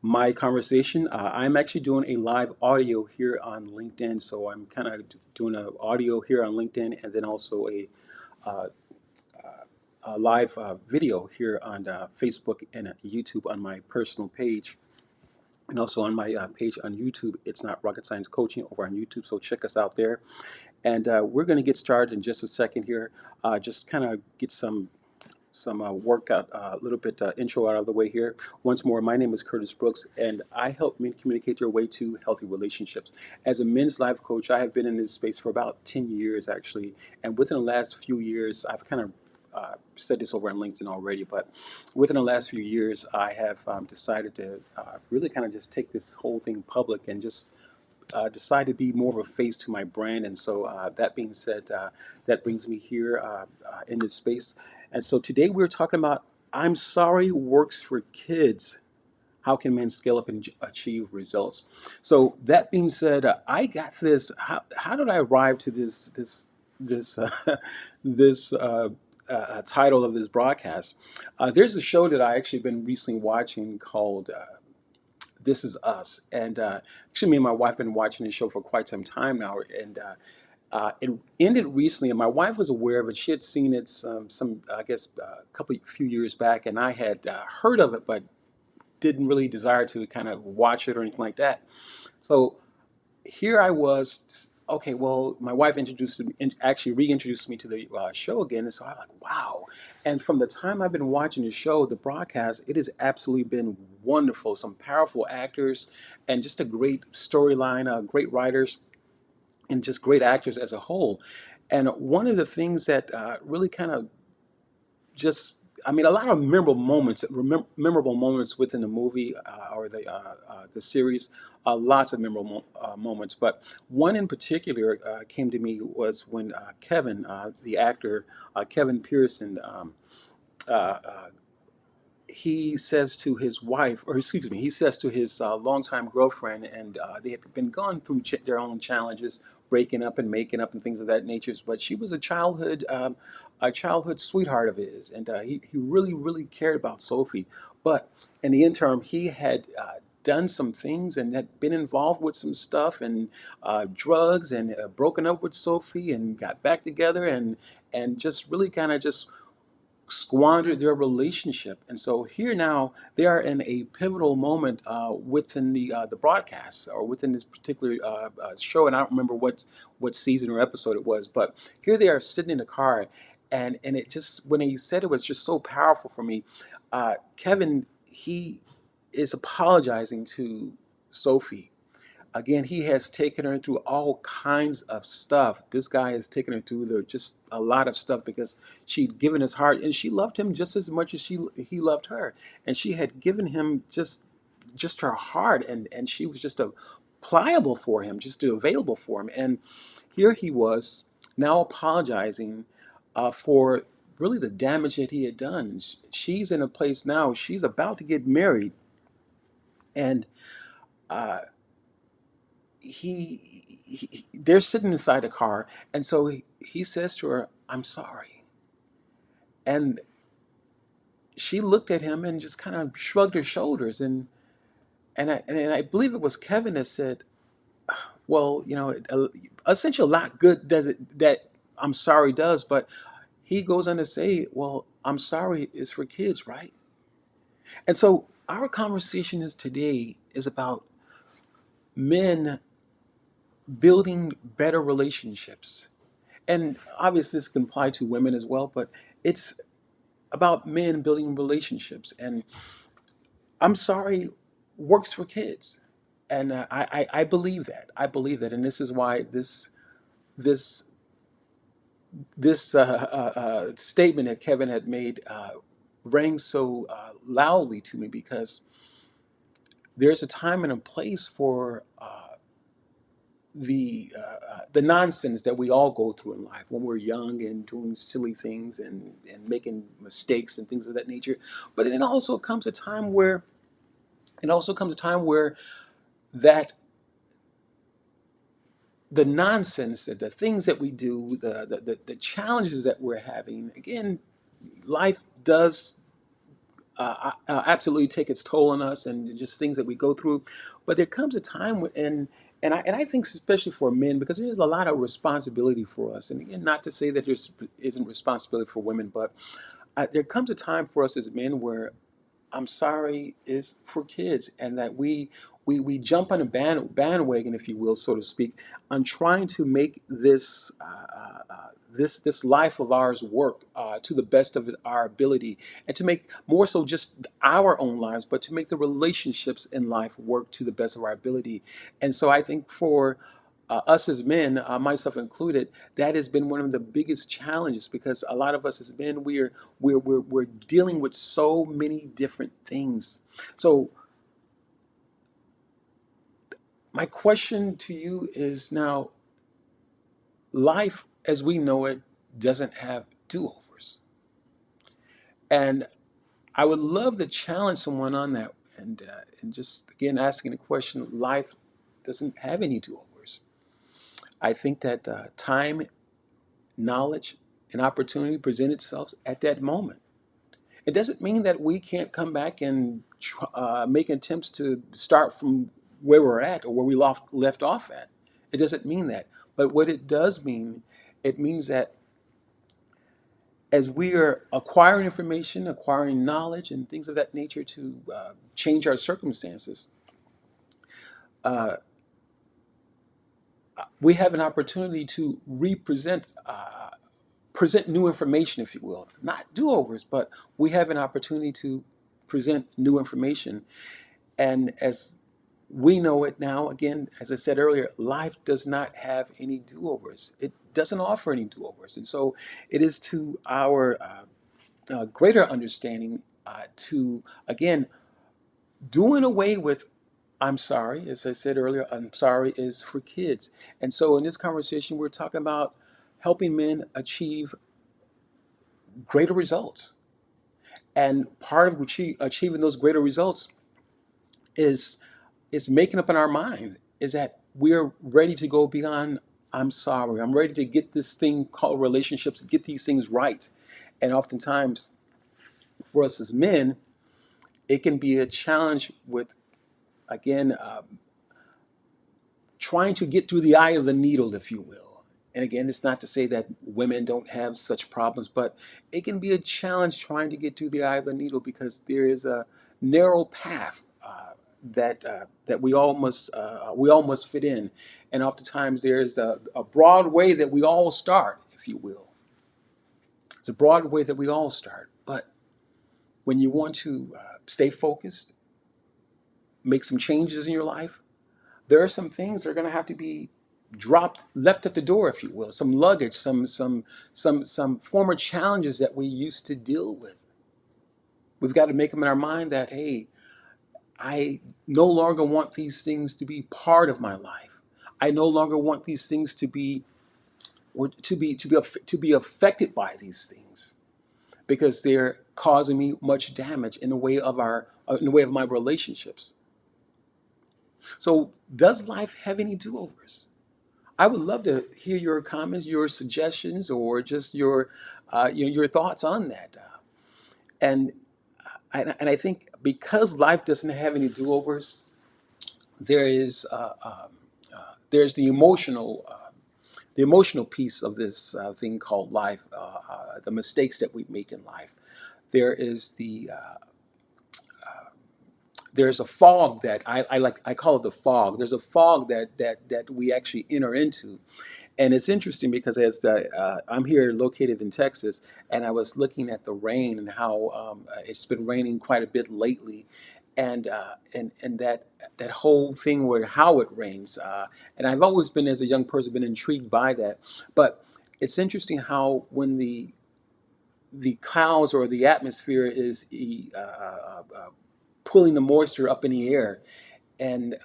my conversation. I'm actually doing a live audio here on LinkedIn, so I'm kind of doing an audio here on LinkedIn, and then also uh, a live video here on Facebook and YouTube on my personal page, and also on my page on YouTube. It's not Rocket Science Coaching over on YouTube, so check us out there. And we're going to get started in just a second here. Just kind of get some workout, a little bit intro out of the way here. Once more, my name is Curtis Brooks, and I help men communicate their way to healthy relationships. As a men's life coach, I have been in this space for about 10 years, actually. And within the last few years, I've kind of said this over on LinkedIn already, but within the last few years, I have decided to really kind of just take this whole thing public and just decide to be more of a face to my brand. And so, that being said, that brings me here in this space. And so today we're talking about I'm sorry works for kids. How can men scale up and achieve results? So that being said, I got this. How did I arrive to this this title of this broadcast? There's a show that I actually been recently watching called This Is Us, and actually me and my wife have been watching this show for quite some time now, and it ended recently, and my wife was aware of it. She had seen it some I guess, few years back, and I had heard of it, but didn't really desire to kind of watch it or anything like that. So here I was. Okay, well, my wife actually reintroduced me to the show again, and so I'm like, wow. And from the time I've been watching the show, the broadcast, it has absolutely been wonderful. Some powerful actors, and just a great storyline, great writers, and just great actors as a whole. And one of the things that really kind of just, I mean, a lot of memorable moments within the movie or the series, lots of memorable moments. But one in particular came to me was when Kevin, the actor, Kevin Pearson, uh, uh, he says to his wife, or excuse me, he says to his longtime girlfriend, and they had been going through their own challenges, breaking up and making up and things of that nature. But she was a childhood sweetheart of his, and he really, really cared about Sophie. But in the interim, he had done some things and had been involved with some stuff and drugs, and broken up with Sophie and got back together, and just really kind of just squandered their relationship. And so here now they are in a pivotal moment within the broadcast, or within this particular show. And I don't remember what season or episode it was, but here they are sitting in the car, and it just, when he said, it was just so powerful for me. Kevin, he is apologizing to Sophie. Again, he has taken her through all kinds of stuff. This guy has taken her through just a lot of stuff, because she'd given his heart, and she loved him just as much as he loved her, and she had given him just her heart, and she was just a pliable for him, just available for him. And here he was now apologizing for really the damage that he had done. She's in a place now; she's about to get married, and uh, they're sitting inside the car, and so he says to her, "I'm sorry." And she looked at him and just kind of shrugged her shoulders, and I believe it was Kevin that said, well, essentially, a lot good does it that "I'm sorry" does. But he goes on to say, well, "I'm sorry" is for kids, right? And so our conversation is today is about men building better relationships. And obviously this can apply to women as well, but it's about men building relationships. And "I'm sorry" works for kids, and I believe that. I believe that, and this is why this this statement that Kevin had made rang so loudly to me, because there's a time and a place for the nonsense that we all go through in life when we're young and doing silly things, and making mistakes and things of that nature. But then it also comes a time where that the nonsense, that the things that we do, the challenges that we're having, again, life does absolutely take its toll on us and just things that we go through. But there comes a time when, and I think especially for men, because there's a lot of responsibility for us. And again, not to say that there isn't responsibility for women, but there comes a time for us as men where I'm sorry is for kids, and that we jump on a bandwagon, if you will, so to speak, on trying to make this life of ours work to the best of our ability, and to make more so just our own lives, but to make the relationships in life work to the best of our ability. And so I think for us as men, myself included, that has been one of the biggest challenges, because a lot of us as men, we're dealing with so many different things. So my question to you is now, life as we know it doesn't have do-overs. And I would love to challenge someone on that, and just again asking the question, life doesn't have any do-overs. I think that time, knowledge, and opportunity present itself at that moment. It doesn't mean that we can't come back and make attempts to start from where we're at, or where we left off at. It doesn't mean that. But what it does mean, it means that as we are acquiring information, acquiring knowledge, and things of that nature to change our circumstances, uh, we have an opportunity to present new information, if you will. Not do-overs, but we have an opportunity to present new information. And as we know it now, again, as I said earlier, life does not have any do-overs. It doesn't offer any do-overs. And so it is to our greater understanding to, again, doing away with I'm sorry. As I said earlier, I'm sorry is for kids. And so in this conversation, we're talking about helping men achieve greater results. And part of achieving those greater results is making up in our mind is that we're ready to go beyond I'm sorry. I'm ready to get this thing called relationships, get these things right. And oftentimes for us as men, it can be a challenge with, again, trying to get through the eye of the needle, if you will. And again, it's not to say that women don't have such problems, but it can be a challenge trying to get through the eye of the needle, because there is a narrow path that we all must fit in, and oftentimes there is a broad way that we all start, if you will. It's a broad way that we all start, but when you want to stay focused, make some changes in your life, there are some things that are going to have to be left at the door, if you will. Some luggage, some former challenges that we used to deal with. We've got to make them in our mind that, hey, I no longer want these things to be part of my life. I no longer want these things to be or to be affected by these things, because they're causing me much damage in the way of my relationships. So, does life have any do-overs? I would love to hear your comments, your suggestions, or just your thoughts on that. And and I think because life doesn't have any do-overs, there is there's the emotional piece of this thing called life, the mistakes that we make in life. There is there's a fog that I call it the fog. There's a fog that we actually enter into. And it's interesting because as I'm here located in Texas, and I was looking at the rain and how it's been raining quite a bit lately, and that whole thing where how it rains, and I've always been, as a young person, been intrigued by that. But it's interesting how when the clouds or the atmosphere is pulling the moisture up in the air, and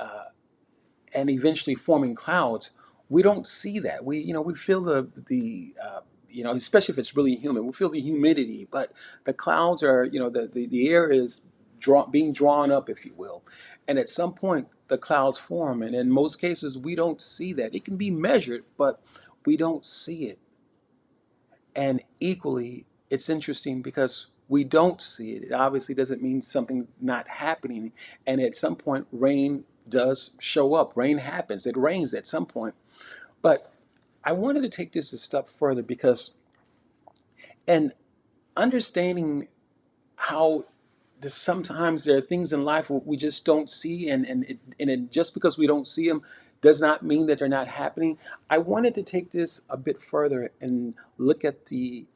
eventually forming clouds, we don't see that. We feel the especially if it's really humid, we feel the humidity, but the clouds are, the air is being drawn up, if you will. And at some point, the clouds form. And in most cases, we don't see that. It can be measured, but we don't see it. And equally, it's interesting because we don't see it, it obviously doesn't mean something's not happening. And at some point, rain does show up. Rain happens. It rains at some point. But I wanted to take this a step further because, and understanding how sometimes there are things in life we just don't see, and just because we don't see them does not mean that they're not happening. I wanted to take this a bit further and look at the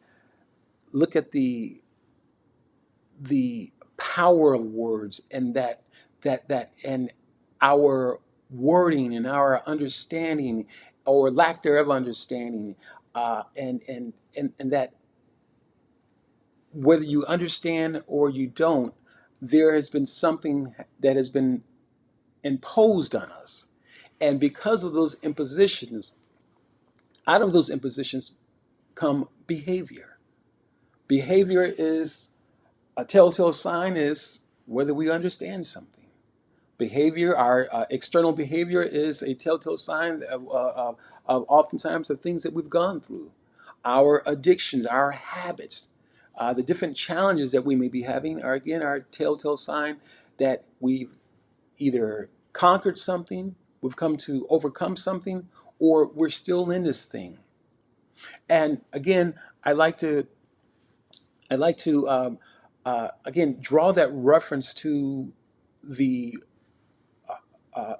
power of words, and that and our wording and our understanding or lack thereof understanding, and that whether you understand or you don't, there has been something that has been imposed on us. And because of those impositions, out of those impositions come behavior. Behavior is a telltale sign is whether we understand something. Behavior, our external behavior, is a telltale sign of oftentimes the things that we've gone through, our addictions, our habits, the different challenges that we may be having are again our telltale sign that we've either conquered something, we've come to overcome something, or we're still in this thing. And again, I like to I like to again draw that reference to the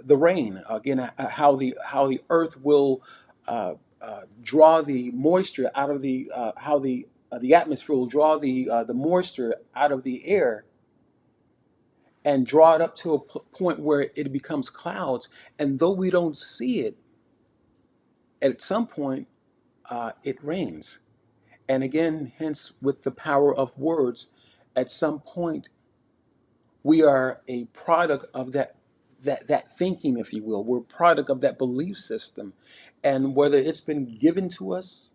the rain again, how the earth will draw the moisture out of how the atmosphere will draw the moisture out of the air and draw it up to a point where it becomes clouds. And though we don't see it, at some point it rains. And again, hence with the power of words, at some point we are a product of that thinking, if you will. We're a product of that belief system, and whether it's been given to us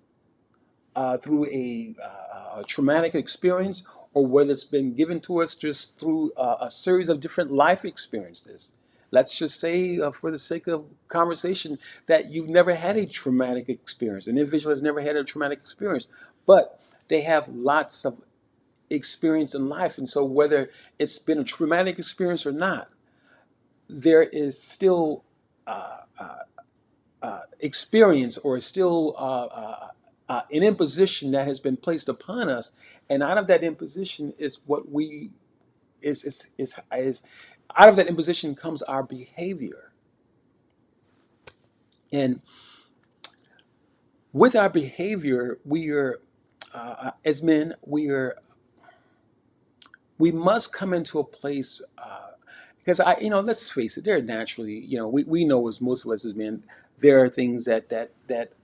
through a traumatic experience, or whether it's been given to us just through a series of different life experiences. Let's just say, for the sake of conversation, that you've never had a traumatic experience. An individual has never had a traumatic experience, but they have lots of experience in life. And so, whether it's been a traumatic experience or not, there is still experience, or still an imposition that has been placed upon us. And out of that imposition is what we is out of that imposition comes our behavior. And with our behavior, we are as men, we must come into a place, because let's face it, there are naturally, we know, as most of us as men, there are things that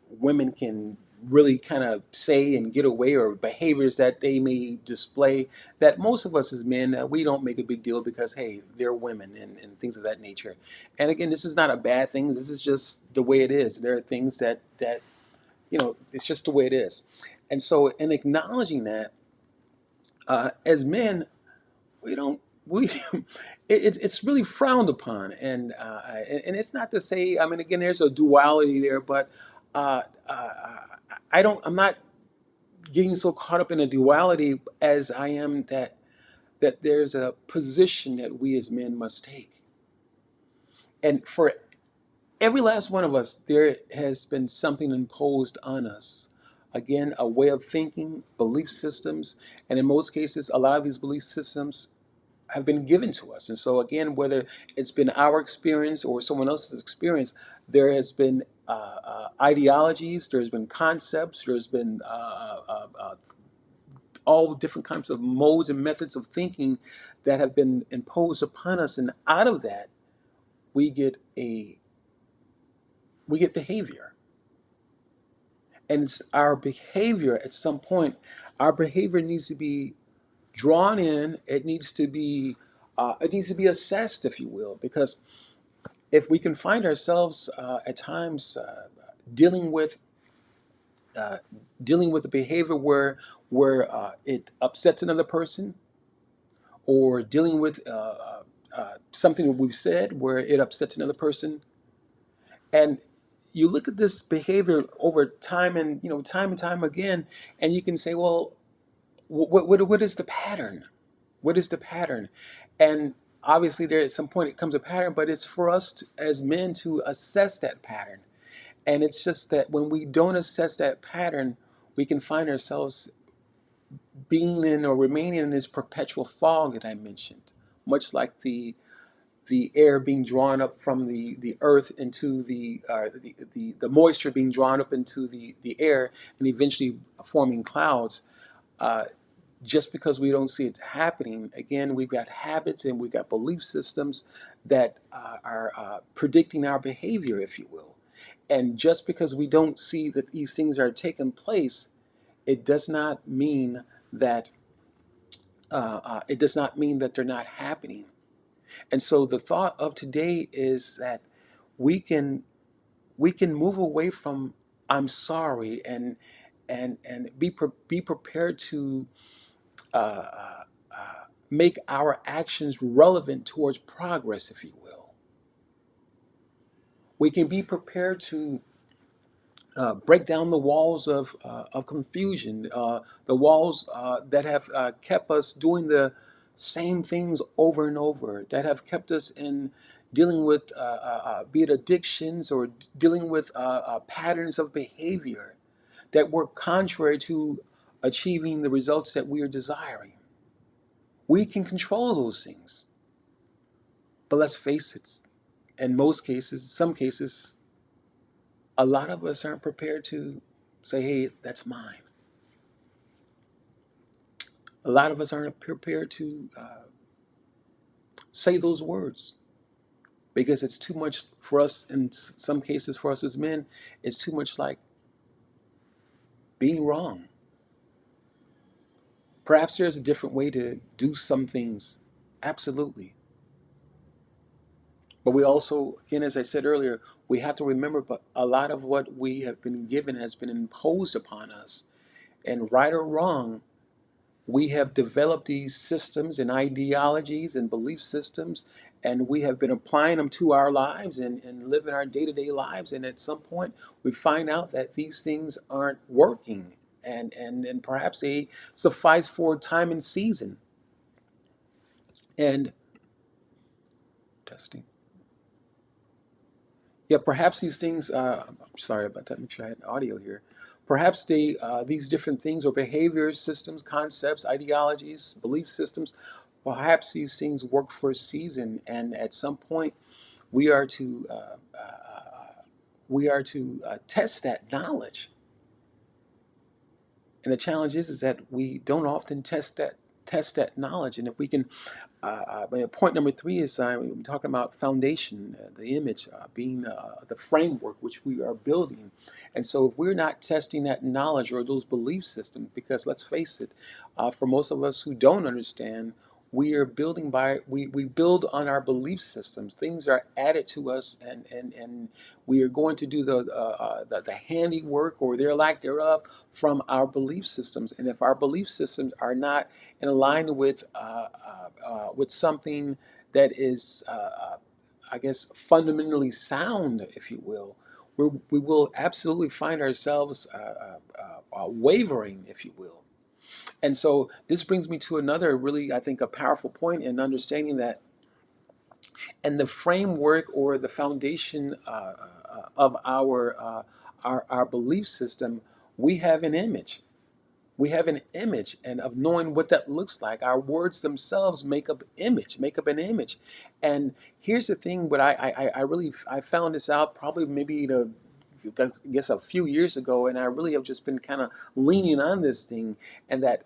women can really kind of say and get away, or behaviors that they may display that most of us as men, we don't make a big deal because, hey, they're women, and things of that nature. And again, this is not a bad thing. This is just the way it is. There are things that it's just the way it is. And so, in acknowledging that, as men, we don't we it's really frowned upon. And it's not to say, I mean, again, there's a duality there, but uh, uh, I'm not getting so caught up in a duality as I am that there's a position that we as men must take. And for every last one of us, there has been something imposed on us. Again, a way of thinking, belief systems, and in most cases, a lot of these belief systems have been given to us. And so again, whether it's been our experience or someone else's experience, there has been ideologies, there's been concepts, there's been all different kinds of modes and methods of thinking that have been imposed upon us. And out of that, we get a we get behavior. And it's our behavior at some point, our behavior needs to be drawn in. It needs to be assessed, if you will, because if we can find ourselves at times dealing with uh, dealing with a behavior where it upsets another person, or dealing with something that we've said where it upsets another person, and you look at this behavior over time, and time and time again, and you can say, well, what is the pattern? What is the pattern? And obviously, there at some point it comes a pattern, but it's for us to, as men to assess that pattern. And it's just that when we don't assess that pattern, we can find ourselves being in or remaining in this perpetual fog that I mentioned, much like the air being drawn up from the earth into the moisture being drawn up into the air and eventually forming clouds. Uh, just because we don't see it happening, again, we've got habits and we've got belief systems that are predicting our behavior, if you will. And just because we don't see that these things are taking place, it does not mean that it does not mean that they're not happening. And so the thought of today is that we can we can move away from "I'm sorry" and be prepared to uh, uh, make our actions relevant towards progress, if you will. We can be prepared to break down the walls of confusion, the walls that have kept us doing the same things over and over, that have kept us in dealing with, be it addictions or dealing with patterns of behavior that work contrary to achieving the results that we are desiring. We can control those things, but let's face it, in most cases, some cases, a lot of us aren't prepared to say, hey, that's mine. A lot of us aren't prepared to say those words because it's too much for us. In some cases, for us as men, it's too much like being wrong. Perhaps there's a different way to do some things, absolutely. But we also, again, as I said earlier, we have to remember, but a lot of what we have been given has been imposed upon us. And right or wrong, we have developed these systems and ideologies and belief systems, and we have been applying them to our lives and living our day-to-day lives. And at some point, we find out that these things aren't working, and perhaps they suffice for time and season. And testing. Yeah, perhaps these things. I'm sorry about that. Make sure I had audio here. Perhaps these different things or behaviors, systems, concepts, ideologies, belief systems. Perhaps these things work for a season, and at some point, we are to test that knowledge. And the challenge is that we don't often test that knowledge. And if we can, point number three is we're talking about foundation, the image being the framework which we are building. And so if we're not testing that knowledge or those belief systems, because let's face it, for most of us who don't understand, we are building we build on our belief systems. Things are added to us, and we are going to do the handiwork or their lack thereof from our belief systems. And if our belief systems are not in line with something that is, I guess, fundamentally sound, if you will, we will absolutely find ourselves wavering, if you will. And so this brings me to another really, I think, a powerful point in understanding that, and the framework or the foundation of our belief system, we have an image. We have an image, and of knowing what that looks like, our words themselves make up an image. And here's the thing, but I really I found this out probably maybe I guess a few years ago, and I really have just been kind of leaning on this thing, and that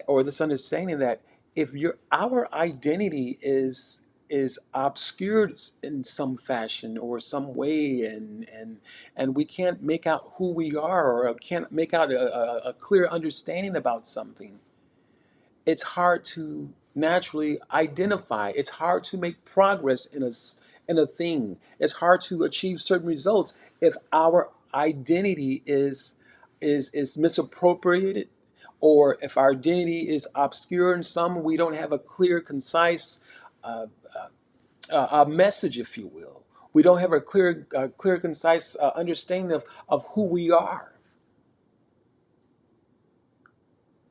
or this understanding that if your our identity is obscured in some fashion or some way, and we can't make out who we are or can't make out a clear understanding about something, it's hard to naturally identify. It's hard to make progress in a thing. It's hard to achieve certain results if our identity is misappropriated, or if our identity is obscure in some. We don't have a clear, concise uh, a message, if you will. We don't have a clear, concise understanding of who we are.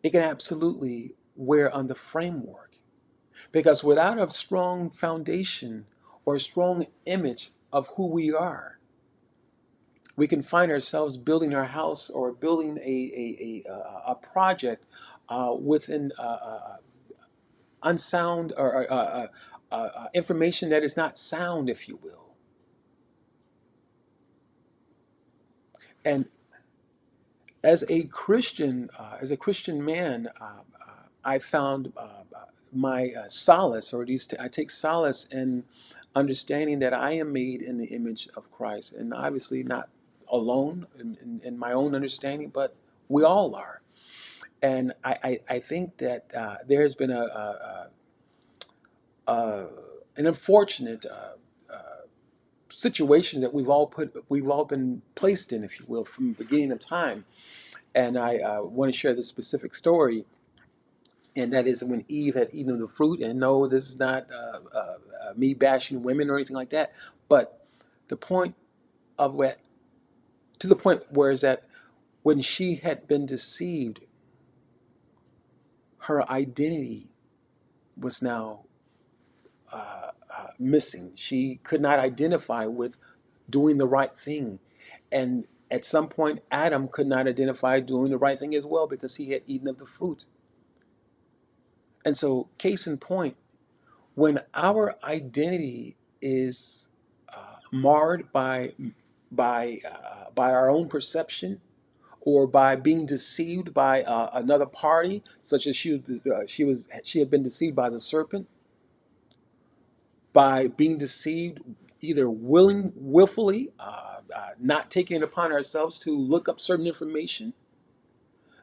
it can absolutely wear on the framework. Because without a strong foundation or a strong image of who we are, we can find ourselves building our house or building a project within unsound or information that is not sound, if you will. And as a Christian man, I found my solace, or at least I take solace in understanding that I am made in the image of Christ, and obviously not alone in my own understanding, but we all are. And I think that there has been a an unfortunate situation that we've all been placed in, if you will, from the beginning of time. And I want to share this specific story, and that is when Eve had eaten of the fruit. And no, this is not me bashing women or anything like that, but the point of what to the point where is that when she had been deceived, her identity was now missing. She could not identify with doing the right thing. And at some point, Adam could not identify doing the right thing as well because he had eaten of the fruit. And so, case in point, when our identity is marred by our own perception or by being deceived by another party, such as she had been deceived by the serpent, by being deceived either willfully, not taking it upon ourselves to look up certain information,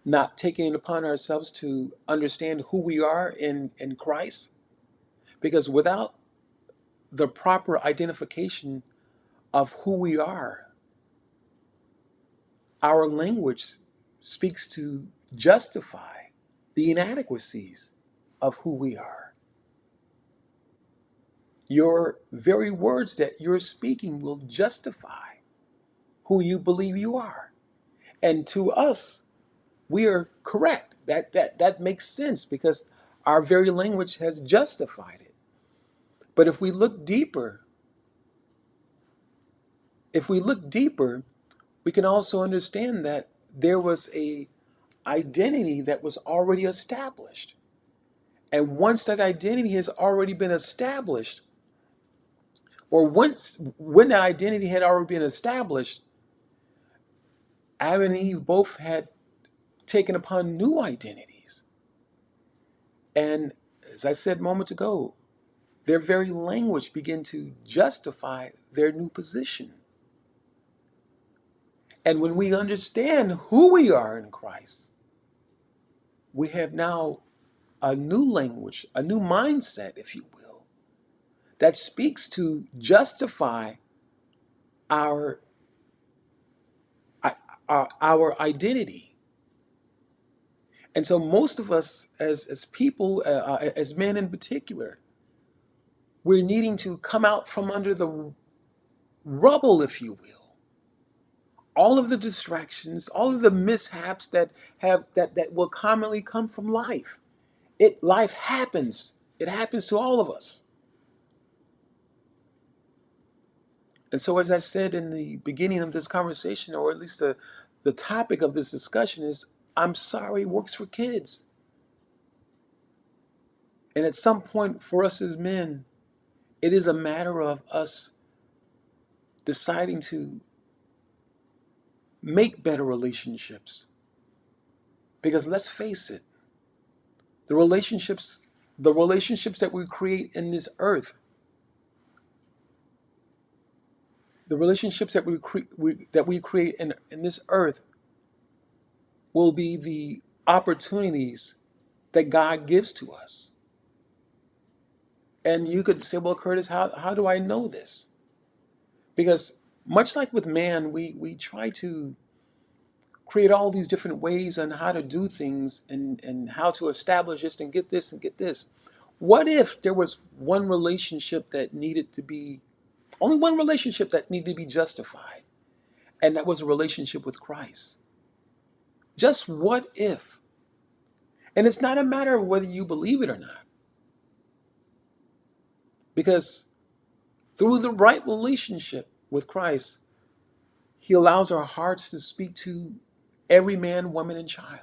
not taking it upon ourselves to understand who we are in Christ. Because without the proper identification of who we are, our language speaks to justify the inadequacies of who we are. Your very words that you're speaking will justify who you believe you are. And to us, we are correct. That makes sense because our very language has justified it. But if we look deeper, we can also understand that there was a identity that was already established. And once that identity has already been established, or once when that identity had already been established, Adam and Eve both had taken upon new identities. And as I said moments ago, their very language began to justify their new position. And when we understand who we are in Christ, we have now a new language, a new mindset, if you will, that speaks to justify our our identity. And so most of us as people, as men in particular, we're needing to come out from under the rubble, if you will, all of the distractions, all of the mishaps that will commonly come from life. Life happens. It happens to all of us. And so, as I said in the beginning of this conversation, or at least the topic of this discussion is, I'm sorry works for kids. And at some point, for us as men, it is a matter of us deciding to make better relationships. Because let's face it, the relationships, the relationships that we create in this earth, the relationships that we create in this earth will be the opportunities that God gives to us. And you could say, well, Curtis, how do I know this? Because much like with man, we try to create all these different ways on how to do things and how to establish this and get this and get this. What if there was one relationship that needed to be, only one relationship that needed to be justified, and that was a relationship with Christ? Just what if And it's not a matter of whether you believe it or not, because through the right relationship with Christ, He allows our hearts to speak to every man, woman, and child.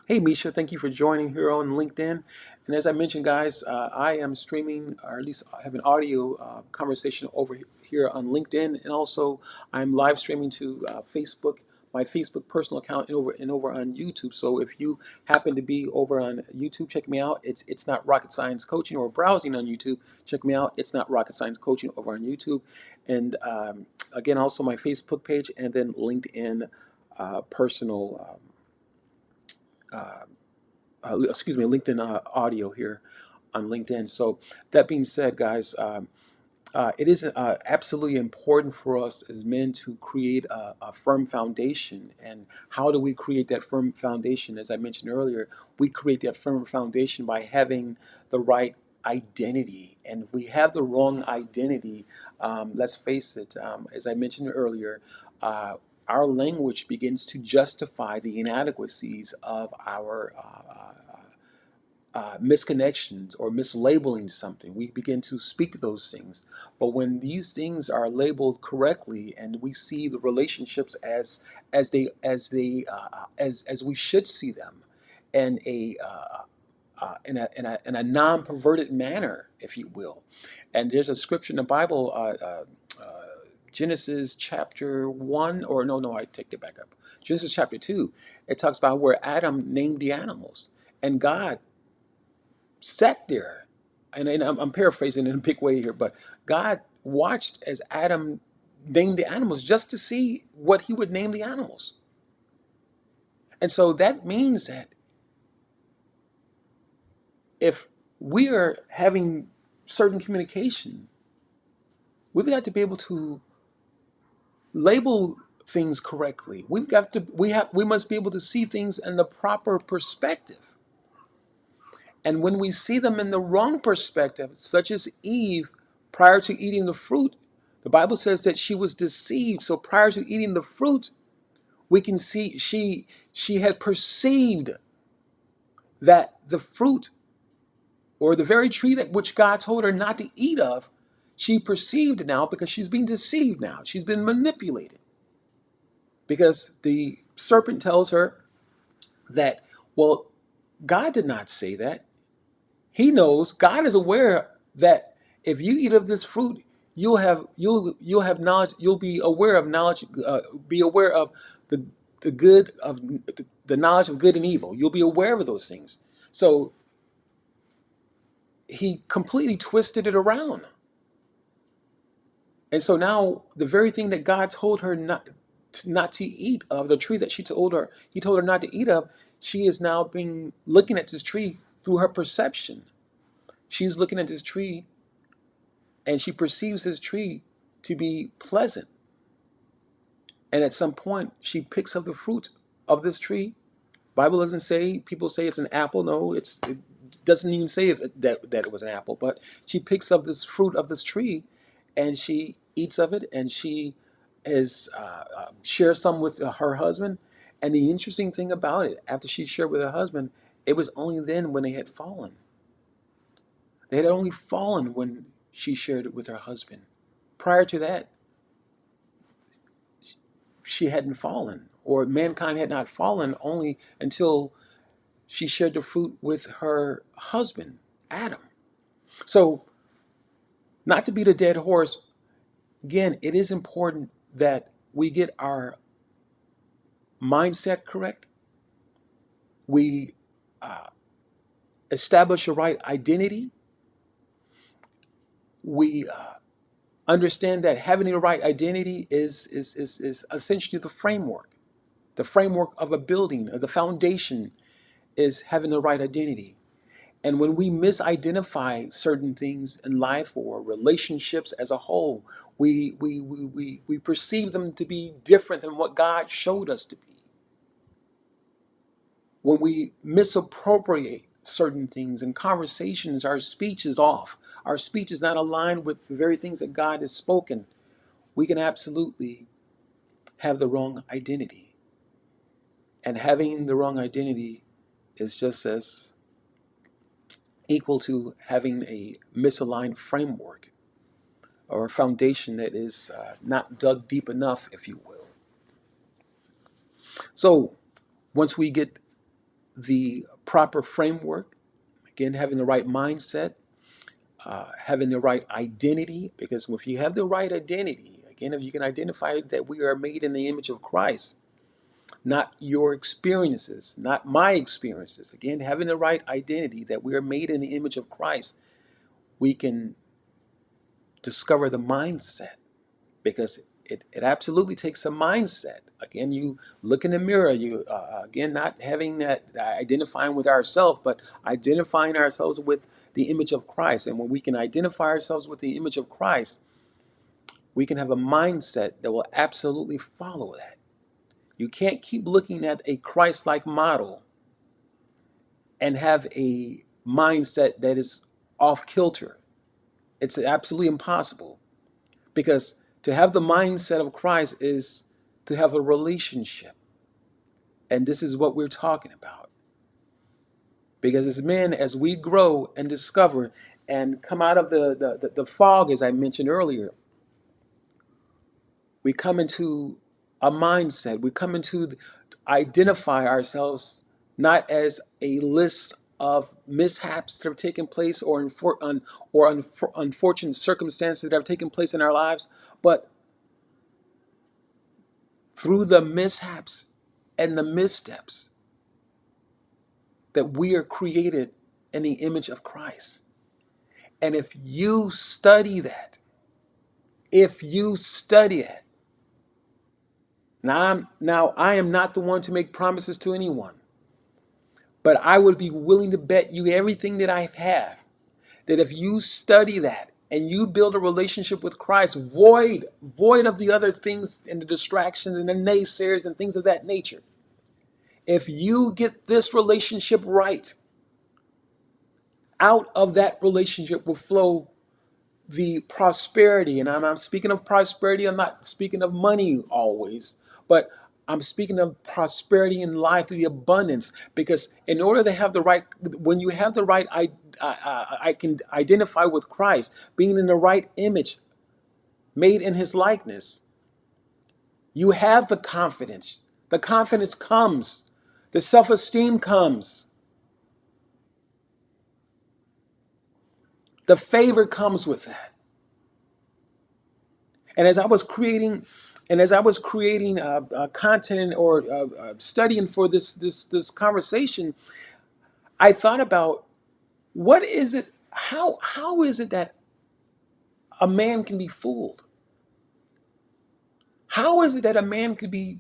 Hey, Misha, thank you for joining here on LinkedIn. And as I mentioned, guys, I am streaming, or at least I have an audio conversation over here on LinkedIn. And also, I'm live streaming to Facebook, my Facebook personal account, and over on YouTube. So if you happen to be over on YouTube, check me out. It's not rocket science coaching, or browsing on YouTube. Check me out. It's not rocket science coaching over on YouTube. And again, also my Facebook page, and then LinkedIn personal. Uh, excuse me, LinkedIn audio here on LinkedIn. So that being said, guys, it is absolutely important for us as men to create a firm foundation. And how do we create that firm foundation? As I mentioned earlier, we create that firm foundation by having the right identity. And if we have the wrong identity, let's face it, as I mentioned earlier, our language begins to justify the inadequacies of our misconnections or mislabeling something. We begin to speak those things. But when these things are labeled correctly, and we see the relationships as we should see them, and in a non-perverted manner, if you will. And there's a scripture in the Bible, Genesis chapter 1, or no, I take it back up. Genesis chapter 2, it talks about where Adam named the animals. And God sat there, and I'm paraphrasing in a big way here, but God watched as Adam named the animals just to see what he would name the animals. And so that means that if we are having certain communication, we've got to be able to label things correctly. We must be able to see things in the proper perspective. And when we see them in the wrong perspective, such as Eve prior to eating the fruit, the Bible says that she was deceived. So prior to eating the fruit, we can see she had perceived that the fruit, or the very tree that which God told her not to eat of, she perceived now, because she's being deceived now. She's been manipulated. Because the serpent tells her that, well, God did not say that. He knows, God is aware that if you eat of this fruit, you'll have knowledge. You'll be aware of knowledge. Be aware of the the good of the knowledge of good and evil. You'll be aware of those things. So he completely twisted it around. And so now the very thing that God told her not to eat of, the tree that he told her not to eat of, she is now being looking at this tree through her perception. She's looking at this tree, and she perceives this tree to be pleasant. And at some point, she picks up the fruit of this tree. Bible doesn't say, people say it's an apple. No, it doesn't even say that it was an apple. But she picks up this fruit of this tree, and she eats of it, and she shares some with her husband. And the interesting thing about it, after she shared with her husband, it was only then when they had fallen. They had only fallen when she shared it with her husband. Prior to that, she hadn't fallen, or mankind had not fallen, only until she shared the fruit with her husband, Adam. So, not to beat a dead horse, again, it is important that we get our mindset correct. We uh, establish the right identity. We understand that having the right identity is essentially the framework of a building, the foundation is having the right identity. And when we misidentify certain things in life or relationships as a whole, we perceive them to be different than what God showed us to be. When we misappropriate certain things in conversations, our speech is off. Our speech is not aligned with the very things that God has spoken. We can absolutely have the wrong identity. And having the wrong identity is just as equal to having a misaligned framework or a foundation that is not dug deep enough, if you will. So once we get the proper framework, again, having the right mindset, having the right identity, because if you have the right identity, again, if you can identify that we are made in the image of Christ, not your experiences, not my experiences, again, having the right identity that we are made in the image of Christ, we can discover the mindset because it absolutely takes a mindset. Again, you look in the mirror, you again not having that identifying with ourselves, but identifying ourselves with the image of Christ. And when we can identify ourselves with the image of Christ, we can have a mindset that will absolutely follow that. You can't keep looking at a Christ-like model and have a mindset that is off kilter. It's absolutely impossible. Because to have the mindset of Christ is to have a relationship. And this is what we're talking about. Because as men, as we grow and discover and come out of the fog, as I mentioned earlier, we come into a mindset. We come into identify ourselves not as a list of mishaps that have taken place or unfortunate circumstances that have taken place in our lives, but through the mishaps and the missteps that we are created in the image of Christ. And if you study that, if you study it, now I am not the one to make promises to anyone, but I would be willing to bet you everything that I have that if you study that and you build a relationship with Christ, void of the other things and the distractions and the naysayers and things of that nature, if you get this relationship right, out of that relationship will flow the prosperity. And I'm speaking of prosperity, I'm not speaking of money always, but I'm speaking of prosperity in life, the abundance. Because in order to have the right, when you have the right, I can identify with Christ, being in the right image, made in his likeness, you have the confidence. The confidence comes, the self-esteem comes, the favor comes with that. And as I was creating, content or studying for this conversation, I thought about what is it? How is it that a man can be fooled? How is it that a man could be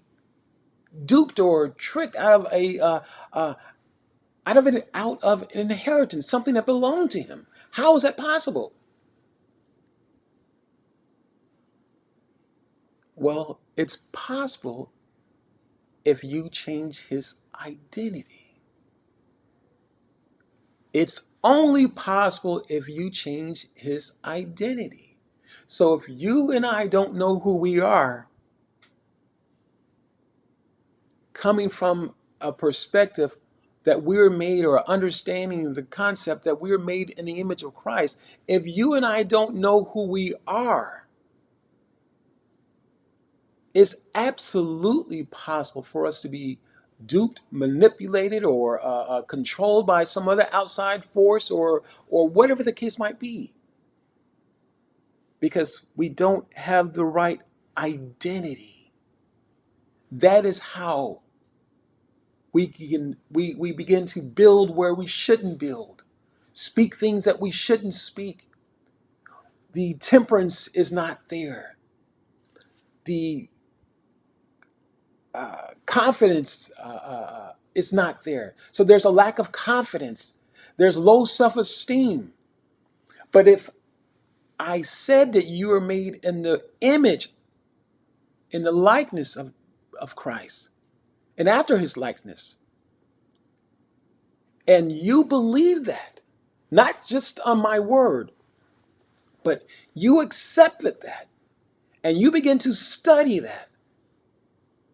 duped or tricked uh, out of an inheritance, something that belonged to him? How is that possible? Well, it's possible if you change his identity. It's only possible if you change his identity. So if you and I don't know who we are, coming from a perspective that we're made or understanding the concept that we're made in the image of Christ, if you and I don't know who we are, it's absolutely possible for us to be duped, manipulated, or controlled by some other outside force or whatever the case might be. Because we don't have the right identity. That is how we begin to build where we shouldn't build, speak things that we shouldn't speak. The temperance is not there. The confidence is not there. So there's a lack of confidence. There's low self-esteem. But if I said that you are made in the image, in the likeness of Christ, and after his likeness, and you believe that, not just on my word, but you accepted that, and you begin to study that.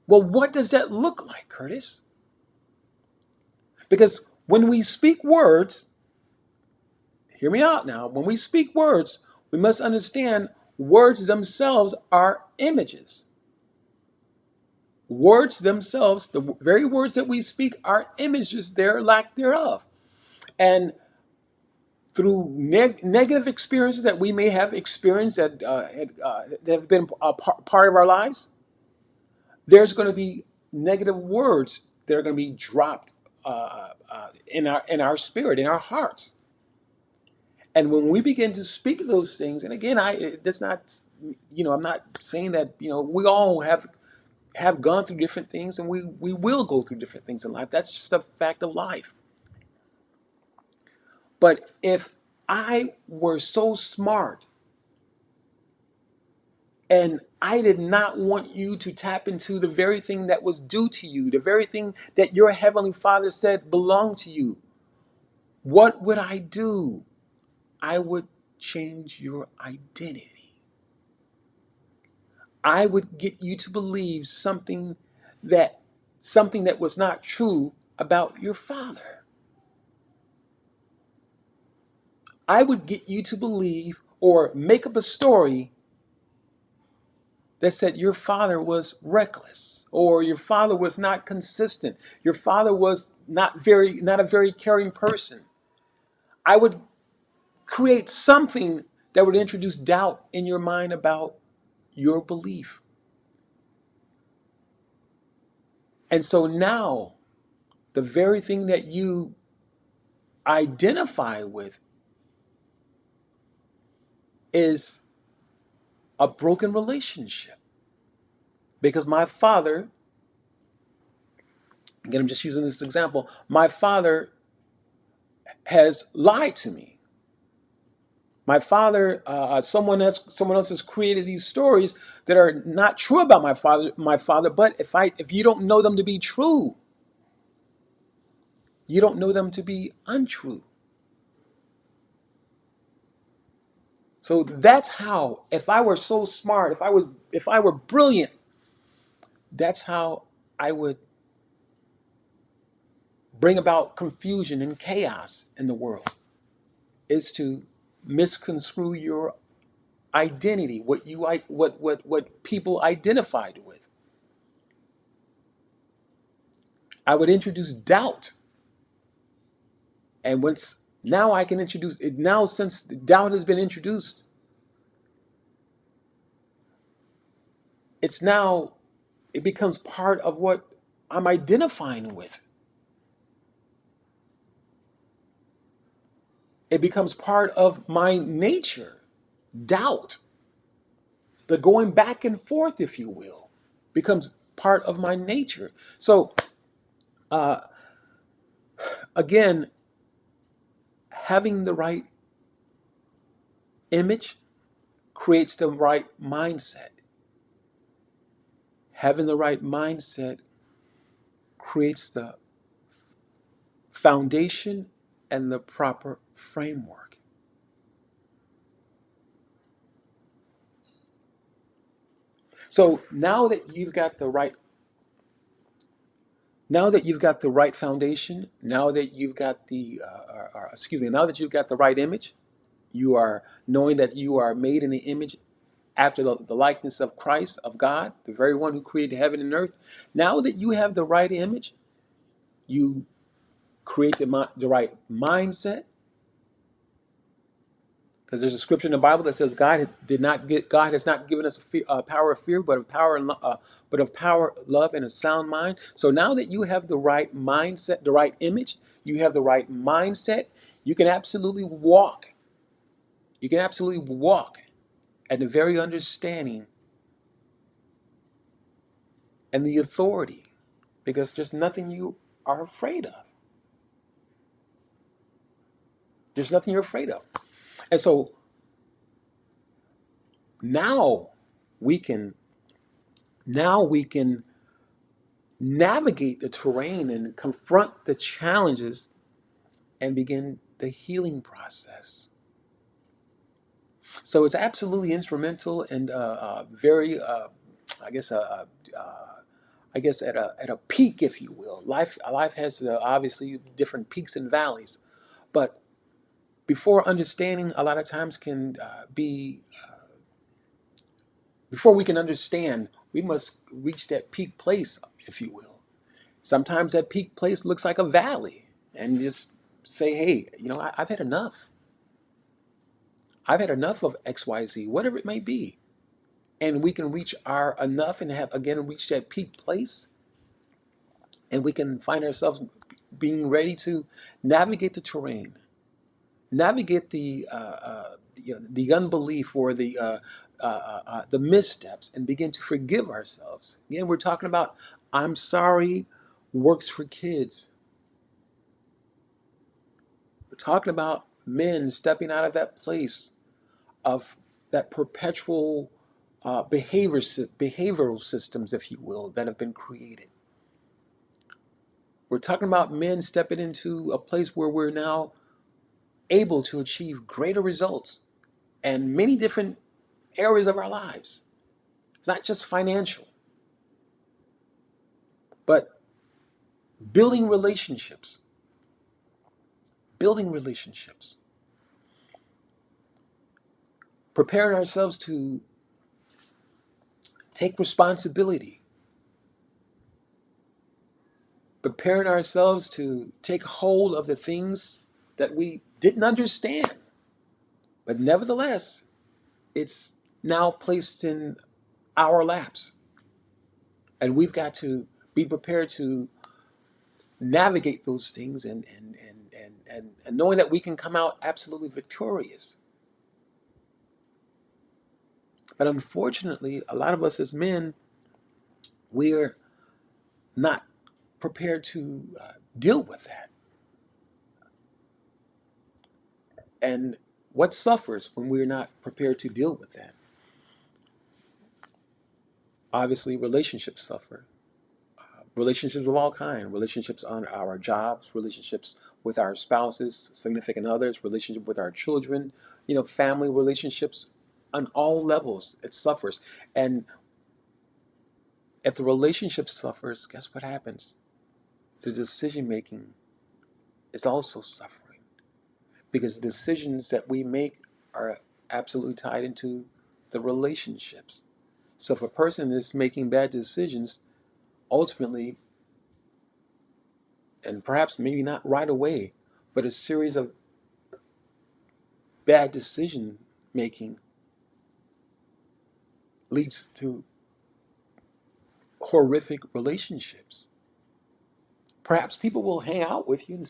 Well, what does that look like, Curtis? Because when we speak words, hear me out now, when we speak words, we must understand words themselves are images. Words themselves, the very words that we speak, are images, their lack thereof. And through negative experiences that we may have experienced that have been a part of our lives, there's going to be negative words that are going to be dropped in our spirit, in our hearts. And when we begin to speak those things, and again, that's not, I'm not saying that, we all have gone through different things, and we will go through different things in life. That's just a fact of life. But if I were so smart and I did not want you to tap into the very thing that was due to you, the very thing that your Heavenly Father said belonged to you, what would I do? I would change your identity. I would get you to believe that something that was not true about your father. I would get you to believe or make up a story that said your father was reckless, or your father was not consistent, your father was not a very caring person. I would create something that would introduce doubt in your mind about your belief. And so now the very thing that you identify with is a broken relationship. Because my father, again, I'm just using this example, my father has lied to me. My father, someone else has created these stories that are not true about my father. But if you don't know them to be true, you don't know them to be untrue. So that's how, if I were so smart, if I were brilliant, that's how I would bring about confusion and chaos in the world, is to misconstrue your identity, what people identified with. I would introduce doubt, and once now I can introduce it. Now, since doubt has been introduced, it's now it becomes part of what I'm identifying with. It becomes part of my nature. Doubt, the going back and forth, if you will, becomes part of my nature. So uh, again, having the right image creates the right mindset. Having the right mindset creates the foundation and the proper framework. So now that you've got the right foundation, now that you've got now that you've got the right image, you are knowing that you are made in the image after the likeness of Christ, of God, the very one who created heaven and earth. Now that you have the right image, you create the right mindset, because there's a scripture in the Bible that says God has not given us a power of fear, but of power, love, and a sound mind. So now that you have the right mindset, the right image, you have the right mindset, you can absolutely walk. You can absolutely walk at the very understanding and the authority, because there's nothing you are afraid of. There's nothing you're afraid of. And so now we can now we can navigate the terrain and confront the challenges and begin the healing process. So it's absolutely instrumental and very, I guess, I guess, at a peak, if you will. Life has obviously different peaks and valleys, but before understanding, a lot of times can be before we can understand, we must reach that peak place, if you will. Sometimes that peak place looks like a valley, and just say, hey, I've had enough. I've had enough of XYZ, whatever it may be. And we can reach our enough and have again reach that peak place, and we can find ourselves being ready to navigate the terrain, navigate the unbelief or the missteps, and begin to forgive ourselves. Again, we're talking about I'm sorry works for kids. We're talking about men stepping out of that place of that perpetual behavioral systems, if you will, that have been created. We're talking about men stepping into a place where we're now able to achieve greater results and many different areas of our lives. It's not just financial, but building relationships, building relationships, preparing ourselves to take responsibility, preparing ourselves to take hold of the things that we didn't understand. But nevertheless, it's now placed in our laps. And we've got to be prepared to navigate those things and knowing that we can come out absolutely victorious. But unfortunately, a lot of us as men, we're not prepared to deal with that. And what suffers when we're not prepared to deal with that? Obviously, relationships suffer. Relationships of all kinds, relationships on our jobs, relationships with our spouses, significant others, relationship with our children, family relationships on all levels, it suffers. And if the relationship suffers, guess what happens? The decision making is also suffering because the decisions that we make are absolutely tied into the relationships. So if a person is making bad decisions, ultimately, and perhaps maybe not right away, but a series of bad decision making leads to horrific relationships. Perhaps people will hang out with you,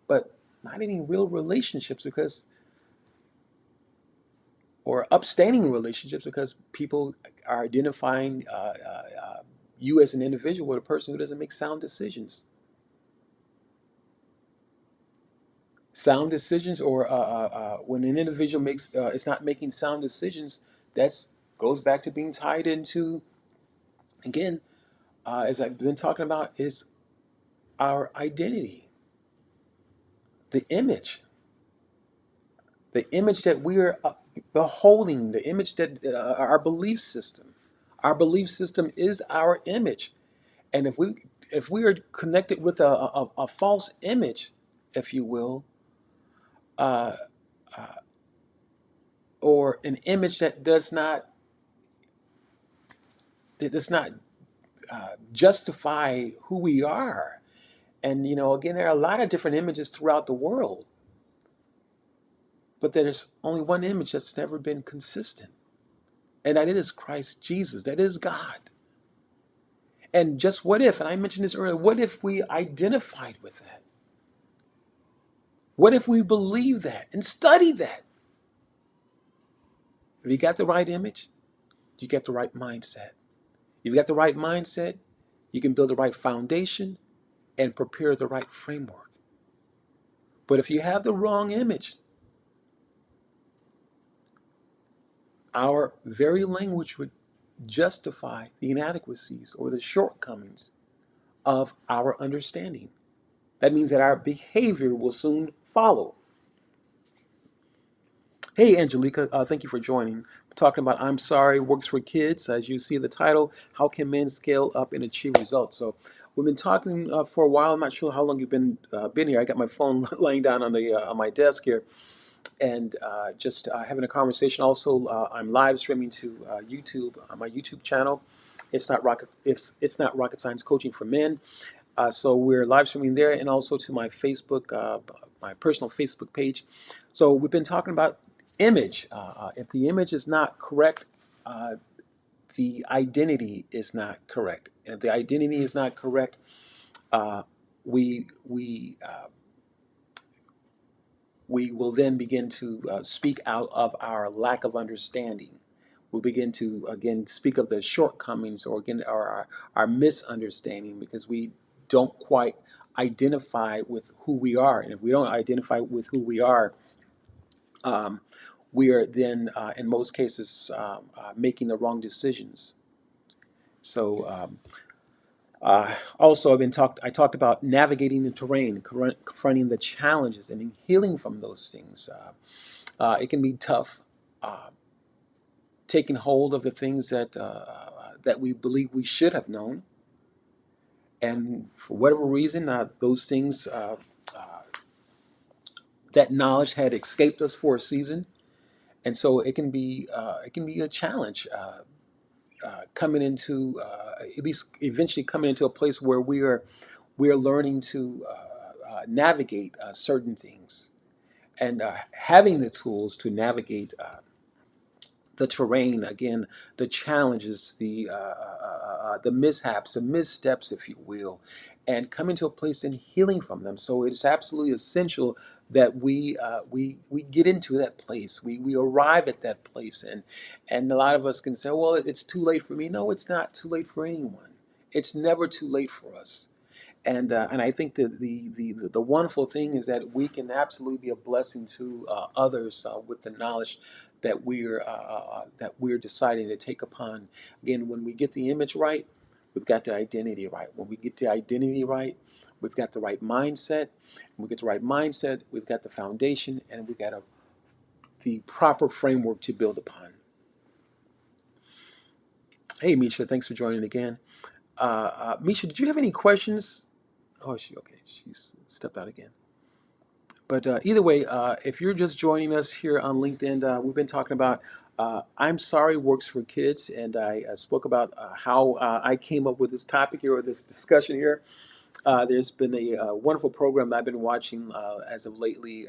but not any real relationships or upstanding relationships because people are identifying you as an individual with a person who doesn't make sound decisions. Sound decisions, or when an individual makes is not making sound decisions, that goes back to being tied into, again, as I've been talking about, is our identity, the image, the image that we are beholding, the image that our belief system. Our belief system is our image, and if we are connected with a false image, if you will, uh, uh, or an image that does not justify who we are. And again, there are a lot of different images throughout the world, but there's only one image that's never been consistent, and that is Christ Jesus. That is God. And just what if, and I mentioned this earlier, what if we identified with that? What if we believe that and study that? If you got the right image, you get the right mindset. If you got the right mindset, you can build the right foundation and prepare the right framework. But if you have the wrong image, our very language would justify the inadequacies or the shortcomings of our understanding. That means that our behavior will soon follow. Hey, Angelica, thank you for joining. We're talking about I'm Sorry Works for Kids. As you see the title, How Can Men Scale Up and Achieve Results? So we've been talking for a while. I'm not sure how long you've been here. I got my phone laying down on the on my desk here, and just having a conversation. Also, I'm live streaming to YouTube on my YouTube channel. It's not rocket science coaching for men. So we're live streaming there, and also to my Facebook, my personal Facebook page. So we've been talking about image. If the image is not correct, uh, the identity is not correct. And if the identity is not correct, uh, we we uh, we will then begin to speak out of our lack of understanding. We'll begin to again speak of the shortcomings or again our misunderstanding because we don't quite identify with who we are. And if we don't identify with who we are, um, we are then in most cases making the wrong decisions. So also, I talked about navigating the terrain, confronting the challenges, and healing from those things. It can be tough, uh, taking hold of the things that we believe we should have known, and for whatever reason, those things, that knowledge had escaped us for a season, and so it can be a challenge coming into at least eventually coming into a place where we are learning to navigate certain things and having the tools to navigate the terrain again, the challenges, the mishaps, the missteps, if you will, and coming to a place in healing from them. So it's absolutely essential that we get into that place. We arrive at that place, and a lot of us can say, well, it's too late for me. No, it's not too late for anyone. It's never too late for us. And I think that the wonderful thing is that we can absolutely be a blessing to others with the knowledge that we're deciding to take upon. Again, when we get the image right, we've got the identity right. When we get the identity right, we've got the right mindset. When we get the right mindset, we've got the foundation, and we've got the proper framework to build upon. Hey, Misha, thanks for joining again. Misha, did you have any questions? Oh, she's stepped out again. But either way, if you're just joining us here on LinkedIn, we've been talking about I'm Sorry Works for Kids, and I spoke about how I came up with this topic here or this discussion here. There's been a wonderful program that I've been watching as of lately.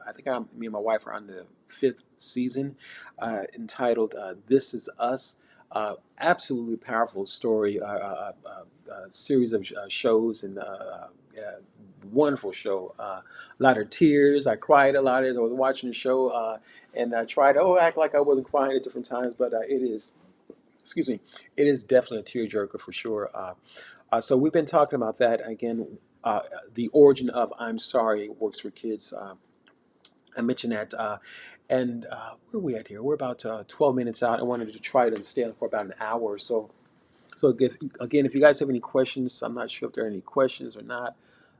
I think me and my wife are on the fifth season, entitled "This Is Us." Absolutely powerful story, series of shows, and wonderful show. A lot of tears. I cried a lot as I was watching the show, and I tried to act like I wasn't crying at different times, but it is. Excuse me. It is definitely a tearjerker for sure. So we've been talking about that again. The origin of I'm Sorry Works for Kids. I mentioned that, and where are we at here? We're about 12 minutes out. I wanted to try to stay on for about an hour or so. So if you guys have any questions, I'm not sure if there are any questions or not.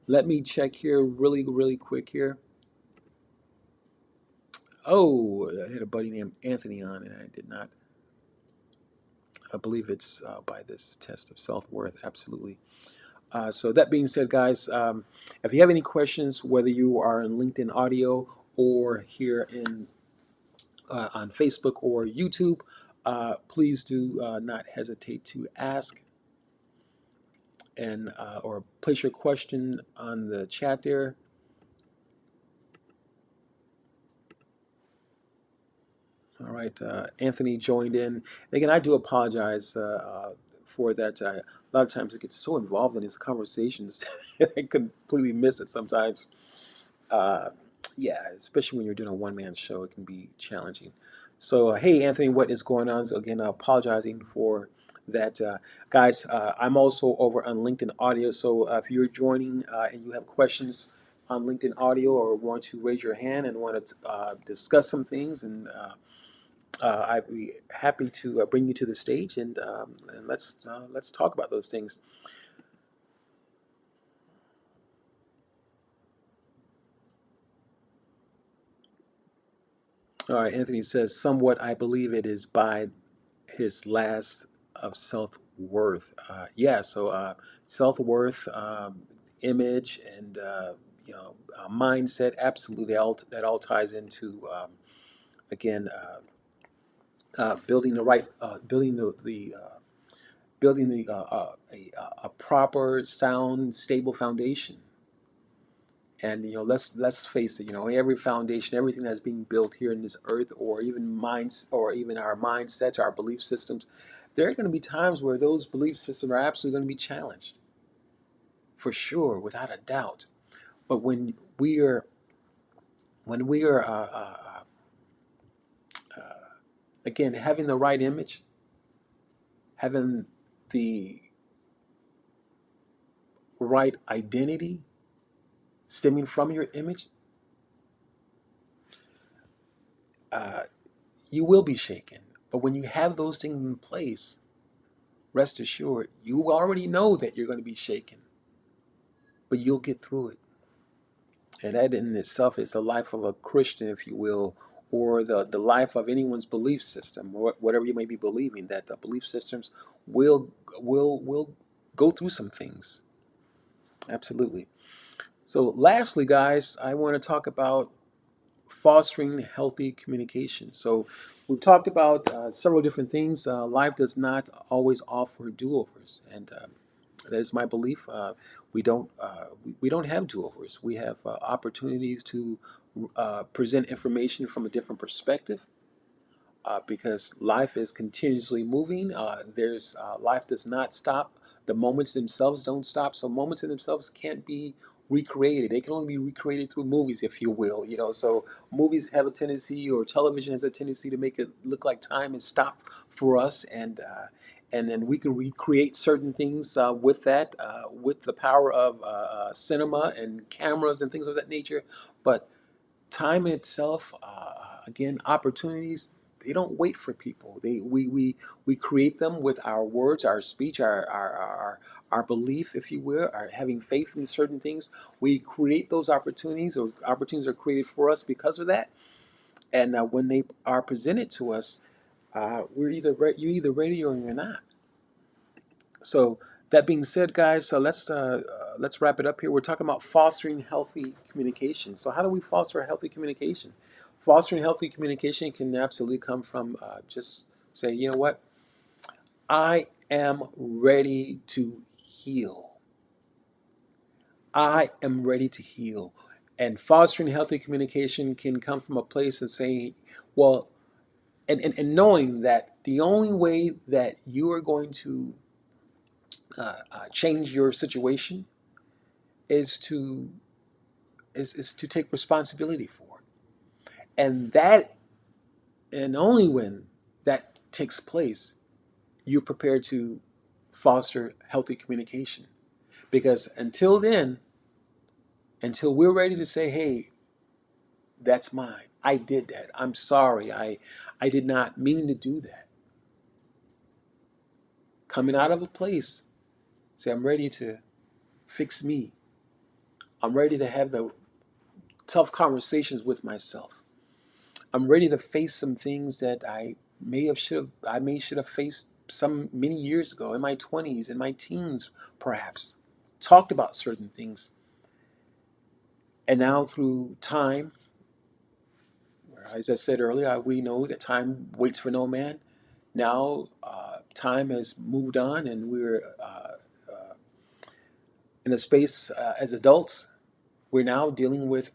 Let me check here really quick here. Oh, I had a buddy named Anthony on, and I did not. I believe it's by this test of self-worth. Absolutely. So that being said, guys, if you have any questions, whether you are in LinkedIn audio or here in on Facebook or YouTube, please do not hesitate to ask and or place your question on the chat there. All right, Anthony joined in. Again, I do apologize for that. A lot of times it gets so involved in these conversations that I completely miss it sometimes. Uh, yeah, especially when you're doing a one-man show, it can be challenging. So, hey, Anthony, what is going on? So again, apologizing for that. Guys, I'm also over on LinkedIn Audio. So if you're joining and you have questions on LinkedIn Audio or want to raise your hand and want to discuss some things, and I'd be happy to bring you to the stage and let's talk about those things. All right, Anthony says, somewhat I believe it is by his last of self-worth. Yeah, so self-worth, image, and mindset, absolutely, that all ties into, again, building the right, building a proper, sound, stable foundation. And let's face it. Every foundation, everything that's being built here in this earth, or even minds, or even our mindsets, our belief systems, there are going to be times where those belief systems are absolutely going to be challenged, for sure, without a doubt. But when we are again, having the right image, having the right identity stemming from your image, uh, you will be shaken. But when you have those things in place, rest assured, you already know that you're going to be shaken, but you'll get through it. And that in itself is the life of a Christian, if you will, or the life of anyone's belief system, or whatever you may be believing, that the belief systems will will go through some things. Absolutely. So lastly, guys, I want to talk about fostering healthy communication. So we've talked about several different things. Life does not always offer do-overs, and that is my belief. We don't have do-overs. We have opportunities to present information from a different perspective, because life is continuously moving. There's Life does not stop. The moments themselves don't stop. So moments in themselves can't be recreated. They can only be recreated through movies, if you will. So movies have a tendency, or television has a tendency, to make it look like time has stopped for us, and then we can recreate certain things with that, with the power of cinema and cameras and things of that nature. But time itself, again, opportunities, they don't wait for people. We create them with our words, our speech, our belief, if you will, our having faith in certain things. We create those opportunities, or opportunities are created for us because of that. And when they are presented to us, you're either ready or you're not. So that being said, guys, so let's wrap it up here. We're talking about fostering healthy communication. So how do we foster a healthy communication? Fostering healthy communication can absolutely come from just say, you know what, I am ready to heal. I am ready to heal. And fostering healthy communication can come from a place of saying, well, and knowing that the only way that you are going to change your situation is to is to take responsibility for it. And that, and only when that takes place, you're prepared to foster healthy communication. Because until then, until we're ready to say, hey, that's mine, I did that, I'm sorry, I did not mean to do that, coming out of a place, say, I'm ready to fix me, I'm ready to have the tough conversations with myself, I'm ready to face some things that I may should have faced some many years ago, in my 20s, in my teens, perhaps. Talked about certain things. And now through time, as I said earlier, we know that time waits for no man. Now time has moved on, and we're in a space, as adults, we're now dealing with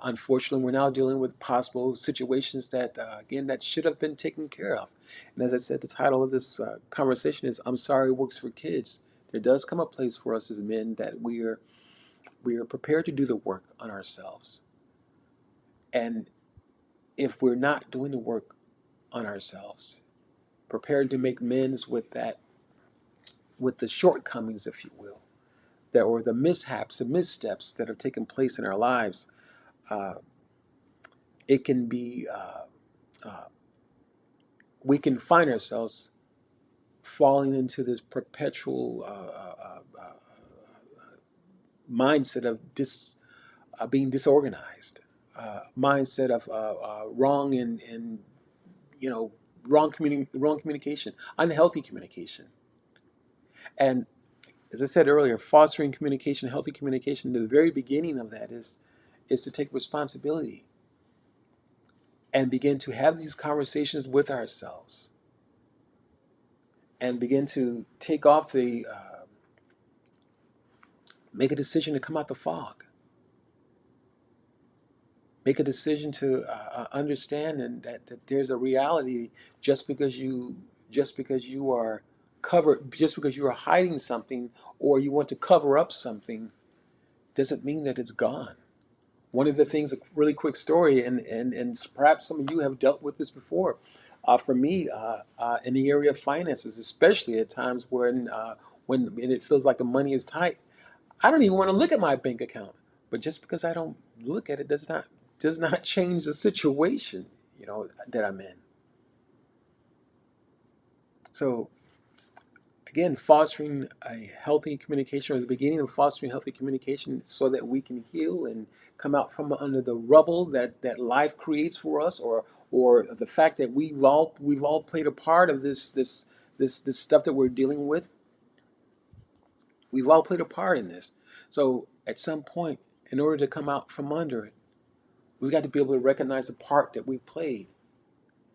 unfortunately, we're now dealing with possible situations that, again, that should have been taken care of. And as I said, the title of this conversation is "I'm Sorry Works for Kids." There does come a place for us as men that we are prepared to do the work on ourselves. And if we're not doing the work on ourselves, prepared to make amends with that, with the shortcomings, if you will, that or the mishaps, the missteps that have taken place in our lives, uh, it can be. Uh, we can find ourselves falling into this perpetual mindset of being disorganized, mindset of wrong and you know wrong communication, unhealthy communication, and as I said earlier, fostering communication, healthy communication. The very beginning of that is to take responsibility and begin to have these conversations with ourselves and begin to take off the make a decision to come out the fog, make a decision to understand and that there's a reality. just because you just because you are covered just because you are hiding something or you want to cover up something doesn't mean that it's gone. One of the things, a really quick story, and perhaps some of you have dealt with this before. For me, in the area of finances, especially at times when it feels like the money is tight, I don't even want to look at my bank account. But just because I don't look at it does not change the situation, that I'm in. So again, fostering a healthy communication, or the beginning of fostering healthy communication, so that we can heal and come out from under the rubble that life creates for us, or the fact that we've all played a part of this stuff that we're dealing with. We've all played a part in this. So at some point, in order to come out from under it, we've got to be able to recognize the part that we've played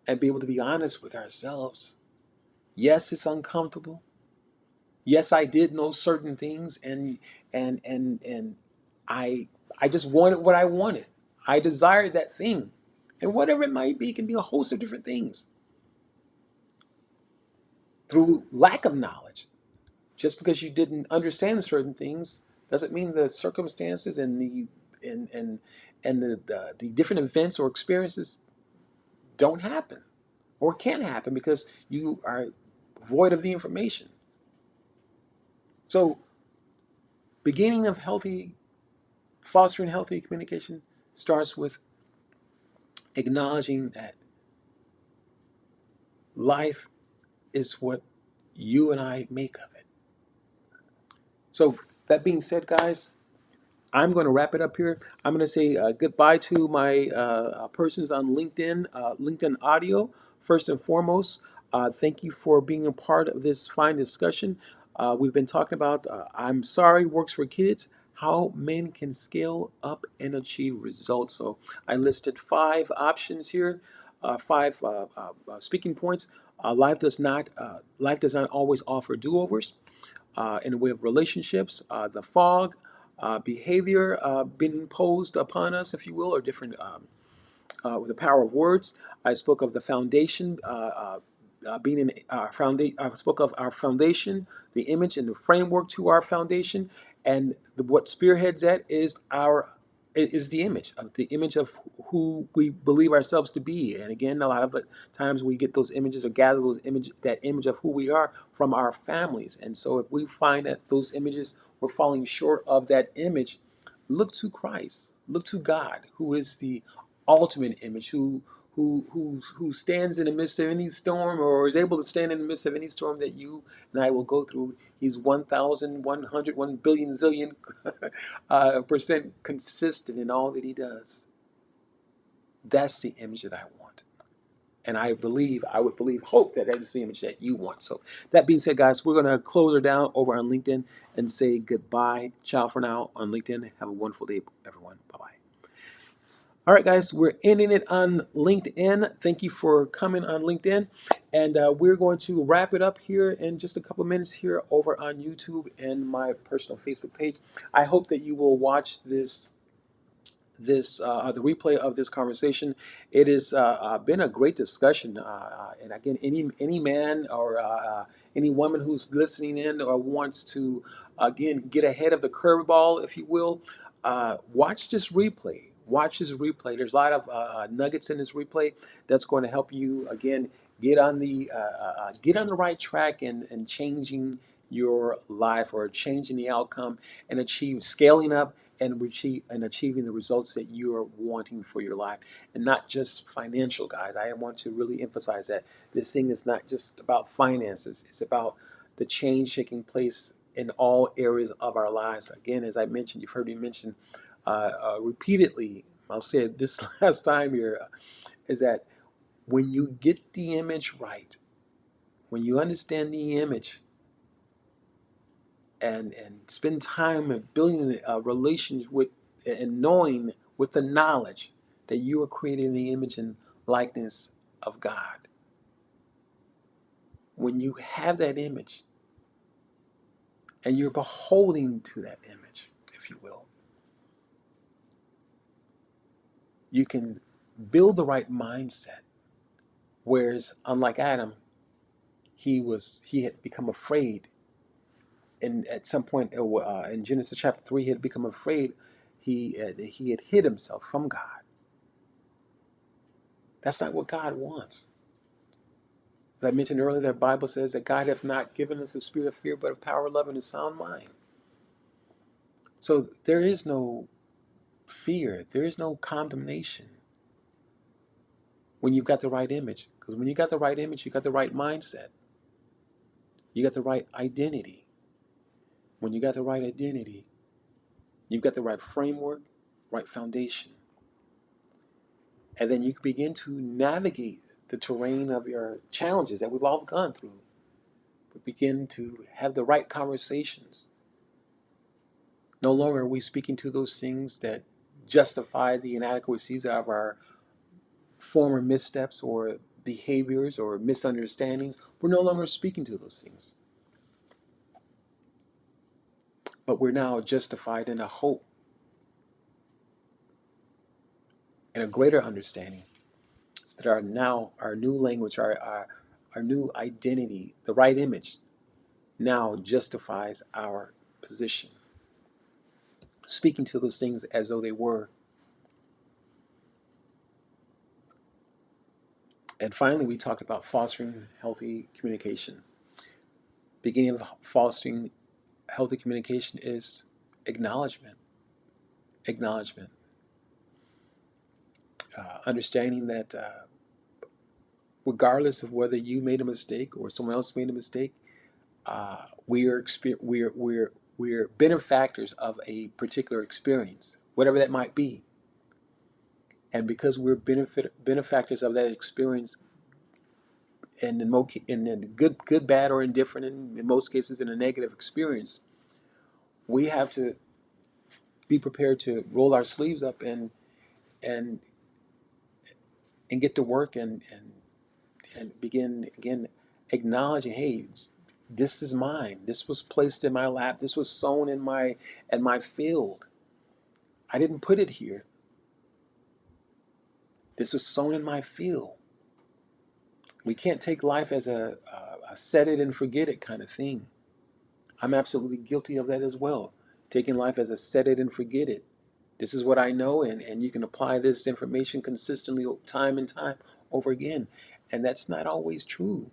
and be able to be honest with ourselves. Yes, it's uncomfortable. Yes, I did know certain things, and I I just wanted what I wanted. I desired that thing. And whatever it might be, it can be a host of different things through lack of knowledge. Just because you didn't understand certain things doesn't mean the circumstances and the different events or experiences don't happen or can't happen because you are void of the information. So, beginning of fostering healthy communication starts with acknowledging that life is what you and I make of it. So, that being said, guys, I'm going to wrap it up here. I'm going to say goodbye to my persons on LinkedIn, LinkedIn Audio. First and foremost, thank you for being a part of this fine discussion. We've been talking about I'm Sorry Works for Kids, how men can scale up and achieve results. So I listed 5 options here, 5 speaking points. Life does not always offer do-overs in the way of relationships, the fog, behavior being imposed upon us, if you will, or different with the power of words. I spoke of the foundation being in our foundation. I spoke of our foundation, the image and the framework to our foundation, and what spearheads that is the image of who we believe ourselves to be. And again, a lot of the times we get those images or gather that image of who we are from our families. And so if we find that those images were falling short of that image, look to Christ, look to God, who is the ultimate image, who stands in the midst of any storm, or is able to stand in the midst of any storm that you and I will go through. He's 1,100, 1 billion zillion percent consistent in all that he does. That's the image that I want. And hope that is the image that you want. So that being said, guys, we're going to close her down over on LinkedIn and say goodbye. Ciao for now on LinkedIn. Have a wonderful day, everyone. Bye-bye. All right, guys, we're ending it on LinkedIn. Thank you for coming on LinkedIn. And we're going to wrap it up here in just a couple of minutes here over on YouTube and my personal Facebook page. I hope that you will watch the replay of this conversation. It has been a great discussion, and again, any man or any woman who's listening in or wants to again get ahead of the curveball, if you will, watch this replay. Watch this replay. There's a lot of nuggets in this replay that's going to help you again get on the right track and changing your life or changing the outcome and achieve scaling up and achieving the results that you are wanting for your life, and not just financial, guys. I want to really emphasize that this thing is not just about finances. It's about the change taking place in all areas of our lives. Again, as I mentioned, you've heard me mention repeatedly I'll say it this last time here, is that when you get the image right, when you understand the image and spend time in building a relationship with and knowing with the knowledge that you are created in the image and likeness of God. When you have that image and you're beholding to that image, if you will, you can build the right mindset. Whereas, unlike Adam, he had become afraid, and at some point in Genesis chapter 3, he had become afraid. He had hid himself from God. That's not what God wants. As I mentioned earlier, the Bible says that God hath not given us a spirit of fear, but of power, love, and a sound mind. So there is no fear. There is no condemnation when you've got the right image. Because when you got the right image, you got the right mindset. You got the right identity. When you got the right identity, you've got the right framework, right foundation. And then you can begin to navigate the terrain of your challenges that we've all gone through. We begin to have the right conversations. No longer are we speaking to those things that justify the inadequacies of our former missteps or behaviors or misunderstandings. We're no longer speaking to those things. But we're now justified in a hope and a greater understanding that our new language, our new identity, the right image, now justifies our position. Speaking to those things as though they were. And finally, we talked about fostering healthy communication. Beginning of fostering healthy communication is acknowledgement. Acknowledgement. Understanding that regardless of whether you made a mistake or someone else made a mistake, we're benefactors of a particular experience, whatever that might be. And because we're benefactors of that experience, and in good, bad, or indifferent, and in most cases in a negative experience, we have to be prepared to roll our sleeves up and get to work and begin again acknowledging, hey, this is mine. This was placed in my lap. This was sown in my field. I didn't put it here. This was sown in my field. We can't take life as a set it and forget it kind of thing. I'm absolutely guilty of that as well. Taking life as a set it and forget it. This is what I know, and you can apply this information consistently time and time over again. And that's not always true,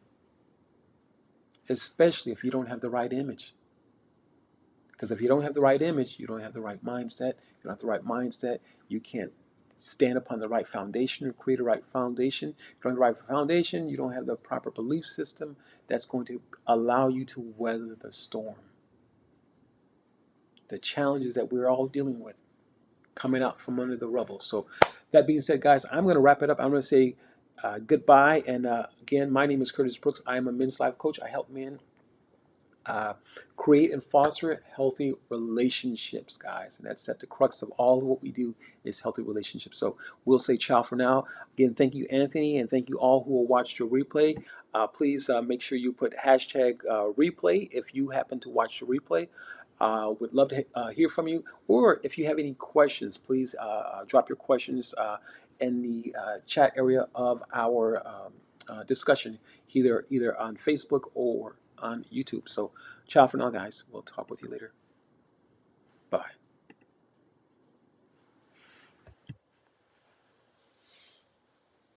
especially if you don't have the right image. Because if you don't have the right image, you don't have the right mindset. You don't have the right mindset, you can't stand upon the right foundation or create a right foundation. If you don't have the right foundation, you don't have the proper belief system that's going to allow you to weather the storm. The challenges that we're all dealing with coming out from under the rubble. So that being said, guys, I'm going to wrap it up. I'm going to say goodbye. And again, my name is Curtis Brooks. I am a men's life coach. I help men create and foster healthy relationships, guys. And that's at the crux of all of what we do is healthy relationships. So we'll say ciao for now. Again, thank you, Anthony, and thank you all who will watch your replay. Please make sure you put hashtag replay if you happen to watch the replay. Would love to hear from you. Or if you have any questions, please drop your questions in the chat area of our discussion, either on Facebook or on YouTube. So ciao for now, guys. We'll talk with you later. Bye.